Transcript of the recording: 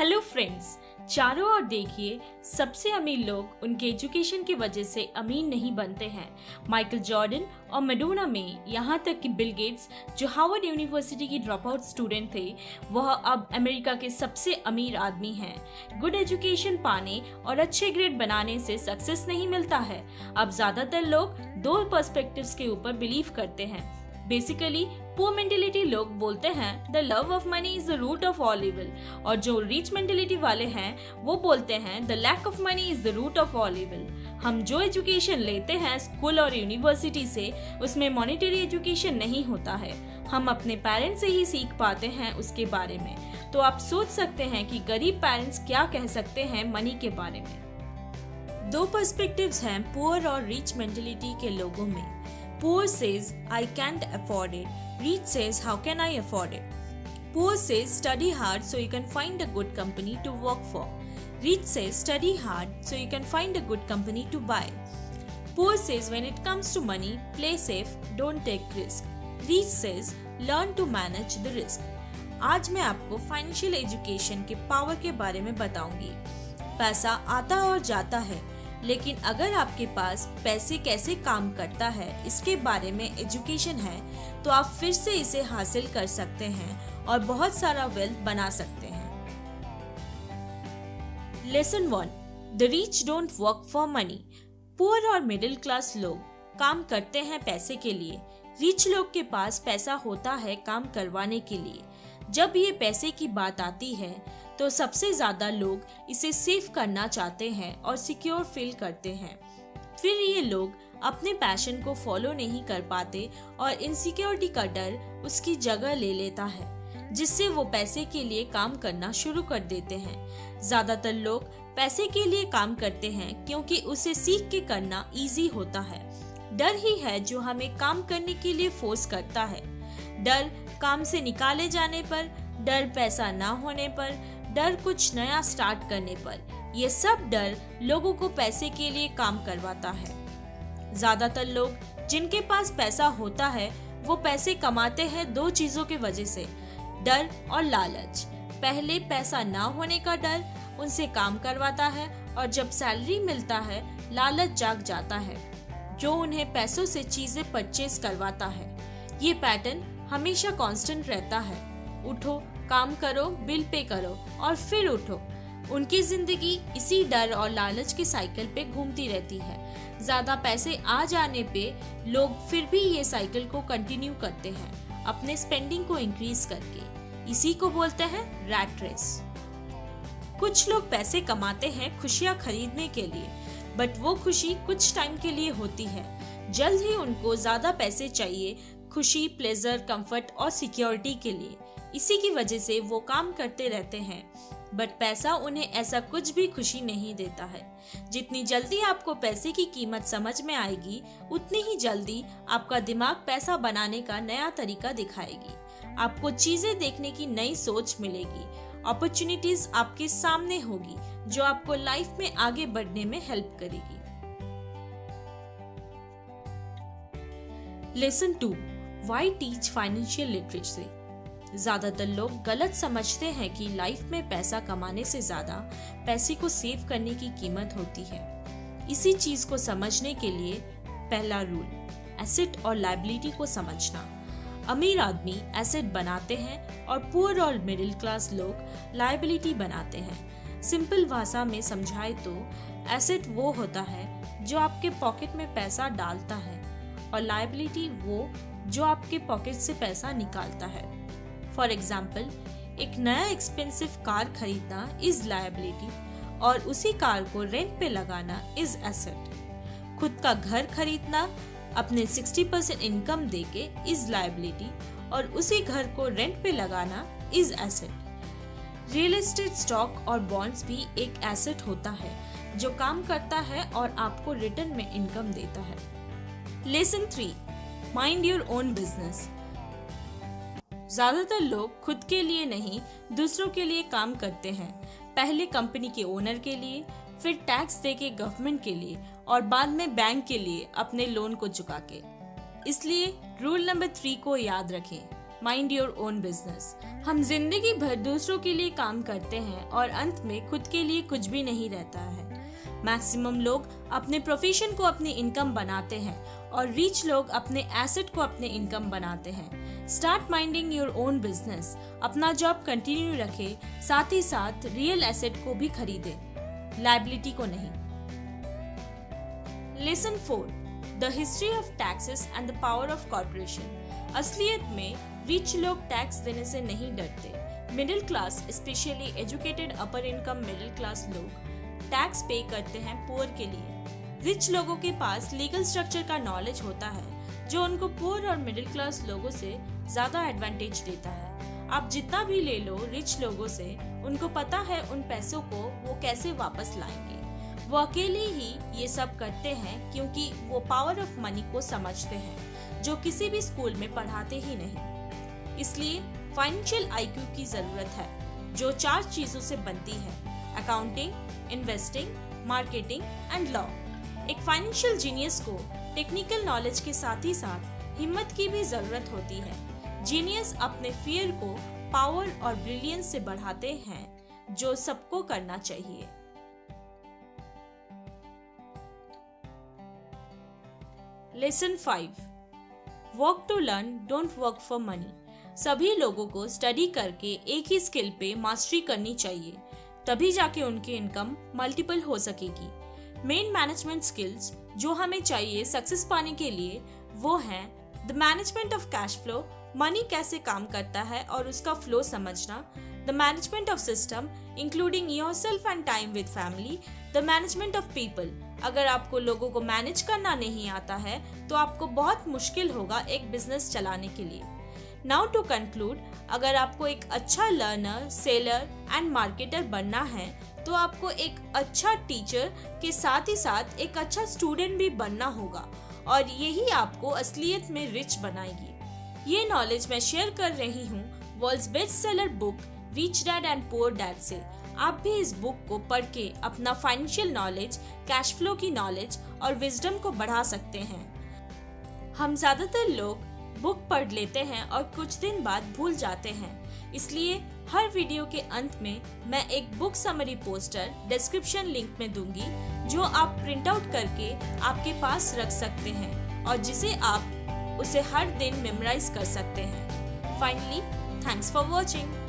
Hello friends, चारों ओर देखिए, सबसे अमीर लोग उनके एजुकेशन की वजह से अमीर नहीं बनते हैं। माइकल जॉर्डन और मैडोना में यहाँ तक कि बिल गेट्स, जो हार्वर्ड यूनिवर्सिटी की ड्रॉप आउट स्टूडेंट थे, वह अब अमेरिका के सबसे अमीर आदमी हैं। गुड एजुकेशन पाने और अच्छे ग्रेड बनाने से सक्सेस नहीं मिलता है। अब ज्यादातर लोग दो पर्सपेक्टिव्स के ऊपर बिलीव करते हैं। बेसिकली पुअर मेंटेलिटी लोग बोलते हैं the love of money is the root of all evil, और जो रिच मेंटेलिटी वाले हैं वो बोलते हैं the lack of money is the root of all evil. हम जो एजुकेशन लेते हैं स्कूल और यूनिवर्सिटी से, उसमें मॉनेटरी एजुकेशन नहीं होता है। हम अपने पेरेंट्स से ही सीख पाते हैं उसके बारे में। तो आप सोच सकते हैं कि गरीब पेरेंट्स क्या कह सकते हैं मनी के बारे में। दो पर्सपेक्टिव्स हैं पुअर और रिच मेंटेलिटी के लोगों में। Poor says, I can't afford it. Rich says, how can I afford it? Poor says, study hard so you can find a good company to work for. Rich says, study hard so you can find a good company to buy. Poor says, when it comes to money, play safe, don't take risk. Rich says, learn to manage the risk. आज मैं आपको financial education के power के बारे में बताऊंगी। पैसा आता और जाता है, लेकिन अगर आपके पास पैसे कैसे काम करता है इसके बारे में एजुकेशन है, तो आप फिर से इसे हासिल कर सकते हैं और बहुत सारा वेल्थ बना सकते हैं। Lesson 1, the rich don't work for money. Poor और मिडिल क्लास लोग काम करते हैं पैसे के लिए। रिच लोग के पास पैसा होता है काम करवाने के लिए। जब ये पैसे की बात आती है तो सबसे ज्यादा लोग इसे सेव करना चाहते हैं और सिक्योर फील करते हैं। फिर ये लोग अपने पैशन को फॉलो नहीं कर पाते और इनसिक्योरिटी का डर उसकी जगह ले लेता है, जिससे वो पैसे के लिए काम करना शुरू कर देते हैं। ज्यादातर लोग पैसे के लिए काम करते हैं क्योंकि उसे सीख के करना इजी होता है। डर ही है जो हमें काम करने के लिए फोर्स करता है। डर काम से निकाले जाने पर, डर पैसा ना होने पर, डर कुछ नया स्टार्ट करने पर, ये सब डर लोगों को पैसे के लिए काम करवाता है। ज्यादातर लोग जिनके पास पैसा होता है वो पैसे कमाते हैं दो चीजों की वजह से, डर और लालच। पहले पैसा ना होने का डर उनसे काम करवाता है, और जब सैलरी मिलता है लालच जाग जाता है, जो उन्हें पैसों से चीजें परचेज करवाता है। ये पैटर्न हमेशा कांस्टेंट रहता है। उठो, काम करो, बिल पे करो और फिर उठो। उनकी जिंदगी इसी डर और लालच के साइकिल पे घूमती रहती है। ज्यादा पैसे आ जाने पे लोग फिर भी ये साइकिल को कंटिन्यू करते हैं, अपने स्पेंडिंग को इंक्रीज करके। इसी को बोलते हैं रैट रेस। कुछ लोग पैसे कमाते हैं खुशियां खरीदने के लिए, बट वो खुशी कुछ टाइम के लिए होती है। जल्द ही उनको ज्यादा पैसे चाहिए खुशी, प्लेजर, कंफर्ट और सिक्योरिटी के लिए। इसी की वजह से वो काम करते रहते हैं, बट पैसा उन्हें ऐसा कुछ भी खुशी नहीं देता है। जितनी जल्दी आपको पैसे की कीमत समझ में आएगी, उतनी ही जल्दी आपका दिमाग पैसा बनाने का नया तरीका दिखाएगी। आपको चीजें देखने की नई सोच मिलेगी, अपॉर्चुनिटीज आपके सामने होगी जो आपको लाइफ में आगे बढ़ने में हेल्प करेगी। Lesson 2, why teach financial literacy. ज्यादातर लोग गलत समझते हैं कि लाइफ में पैसा कमाने से ज्यादा पैसे को सेव करने की कीमत होती है। इसी चीज को समझने के लिए पहला रूल, एसेट और लायबिलिटी को समझना। अमीर आदमी एसेट बनाते हैं और पुअर और मिडिल क्लास लोग लायबिलिटी बनाते हैं। सिंपल भाषा में समझाए तो एसेट वो होता है जो आपके पॉकेट में पैसा डालता है, और लायबिलिटी वो जो आपके पॉकेट से पैसा निकालता है। फॉर एग्जाम्पल, एक नया एक्सपेंसिव कार खरीदना इज लायबिलिटी और उसी कार को रेंट पे लगाना इज एसेट। खुद का घर खरीदना अपने 60% इनकम देके इज लायबिलिटी और उसी घर को रेंट पे लगाना is asset. Real estate, stock और बॉन्ड्स भी एक एसेट होता है जो काम करता है और आपको रिटर्न में इनकम देता है। Lesson 3, mind your own business. ज्यादातर लोग खुद के लिए नहीं, दूसरों के लिए काम करते हैं। पहले कंपनी के ओनर के लिए, फिर टैक्स देके गवर्नमेंट के लिए और बाद में बैंक के लिए अपने लोन को चुका के। इसलिए रूल नंबर 3 को याद रखें, माइंड योर ओन बिजनेस। हम जिंदगी भर दूसरों के लिए काम करते हैं और अंत में खुद के लिए कुछ भी नहीं रहता है। मैक्सिमम लोग अपने प्रोफेशन को अपनी इनकम बनाते हैं और रिच लोग अपने एसेट को अपने इनकम बनाते हैं। Start minding your own business. अपना जॉब कंटिन्यू रखे, साथ ही साथ रियल एसेट को भी खरीदे, लायबिलिटी को नहीं। Lesson 4, the history of taxes and the power of corporation. असलियत में रिच लोग टैक्स देने से नहीं डरते। मिडिल क्लास, स्पेशली एजुकेटेड अपर इनकम मिडिल क्लास लोग टैक्स पे करते हैं पुअर के लिए। रिच लोगों के पास लीगल स्ट्रक्चर का नॉलेज होता है जो उनको पुअर और मिडिल क्लास लोगों से ज्यादा एडवांटेज देता है। आप जितना भी ले लो रिच लोगों से, उनको पता है उन पैसों को वो कैसे वापस लाएंगे। वो अकेले ही ये सब करते हैं क्योंकि वो पावर ऑफ मनी को समझते हैं, जो किसी भी स्कूल में पढ़ाते ही नहीं। इसलिए फाइनेंशियल आईक्यू की जरूरत है, जो 4 चीजों से बनती है: accounting, investing, marketing and law. एक फाइनेंशियल जीनियस को टेक्निकल नॉलेज के साथ ही साथ हिम्मत की भी जरूरत होती है। जीनियस अपने फियर को पावर और ब्रिलियंस से बढ़ाते हैं, जो सबको करना चाहिए। Lesson 5, work to learn, don't work for money. सभी लोगों को स्टडी करके एक ही स्किल पे मास्टरी करनी चाहिए, तभी जाके उनकी इनकम मल्टीपल हो सकेगी। मेन मैनेजमेंट स्किल्स जो हमें चाहिए सक्सेस पाने के लिए वो हैं the management of cash flow, money कैसे काम करता है और उसका फ्लो समझना, the management of system including yourself and time with family, the management of people. अगर आपको लोगों को मैनेज करना नहीं आता है तो आपको बहुत मुश्किल होगा एक बिजनेस चलाने के लिए। नाउ टू कंक्लूड, अगर आपको एक अच्छा लर्नर, सेलर एंड मार्केटर बनना है तो आपको एक अच्छा टीचर के साथ ही साथ एक अच्छा स्टूडेंट भी बनना होगा, और यही आपको असलियत में रिच बनाएगी। ये नॉलेज मैं शेयर कर रही हूँ world's best seller book rich dad and poor dad से। आप भी इस बुक को पढ़ के अपना फाइनेंशियल नॉलेज, कैश फ्लो की नॉलेज और विजडम को बढ़ा सकते हैं। हम ज्यादातर लोग बुक पढ़ लेते हैं और कुछ दिन बाद भूल जाते हैं, इसलिए हर वीडियो के अंत में मैं एक book summary poster description link में दूंगी, जो आप प्रिंट आउट करके आपके पास रख सकते हैं और जिसे आप उसे हर दिन मेमोराइज कर सकते हैं। Finally, thanks for watching.